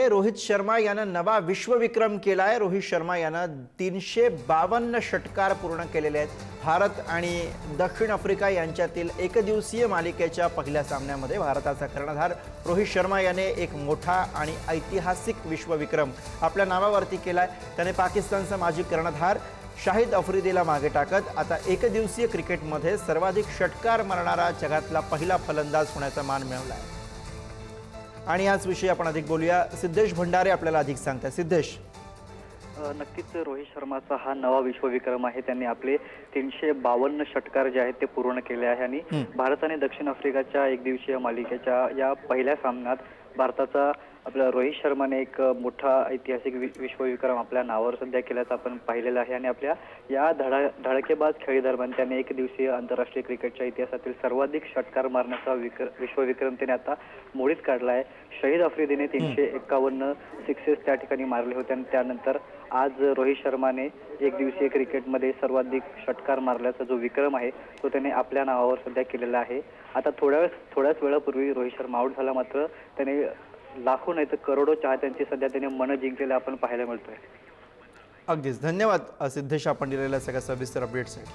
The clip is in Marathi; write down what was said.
आहे रोहित शर्मा यानं नवा विश्वविक्रम केलाय। रोहित शर्मा यानं 352 षटकार पूर्ण केलेले आहेत। भारत आणि दक्षिण आफ्रिका यांच्यातील एकदिवसीय मालिकेच्या पहिल्या सामन्यामध्ये भारताचा कर्णधार रोहित शर्मा याने एक मोठा आणि ऐतिहासिक विश्वविक्रम आपल्या नावावरती केलाय। त्याने पाकिस्तानचा माजी कर्णधार शाहिद आफ्रिदीला मागे टाकत आता एकदिवसीय क्रिकेटमध्ये सर्वाधिक षटकार मारणारा जगातला पहिला फलंदाज होण्याचा मान मिळवलाय। आणि याच विषयी आपण अधिक बोलूया। सिद्धेश भंडारे आपल्याला अधिक सांगतात। सिद्धेश, नक्कीच रोहित शर्माचा हा नवा विश्वविक्रम आहे। त्यांनी आपले 352 षटकार जे आहेत ते पूर्ण केले आहे आणि भारताने दक्षिण आफ्रिकाच्या एकदिवसीय मालिकेच्या या पहिल्या सामन्यात भारताचा आपला रोहित शर्माने एक मोठा ऐतिहासिक विश्वविक्रम आपल्या नावावर सध्या केल्याचं आपण पाहिलेलं आहे। आणि आपल्या या धडाकेबाज खेळीदरम्यान त्याने एक दिवसीय आंतरराष्ट्रीय क्रिकेटच्या इतिहासातील सर्वाधिक षटकार मारण्याचा विश्वविक्रम त्याने आता मोडीत काढला आहे। शाहिद आफ्रिदीने 351 सिक्सेस त्या ठिकाणी मारले होते आणि त्यानंतर आज रोहित शर्माने एक दिवसीय क्रिकेटमध्ये सर्वाधिक षटकार मारल्याचा जो विक्रम आहे तो त्याने आपल्या नावावर सध्या केलेला आहे। आता थोड्याच वेळापूर्वी रोहित शर्मा आउट झाला, मात्र त्याने लाखो नाही तर करोडो चाहत्यांची सध्या त्याने मन जिंकलेलं आपण पाहायला मिळतोय। अगदीच धन्यवाद सिद्धेश, आपण दिलेल्या सगळ्या सविस्तर अपडेट्ससाठी।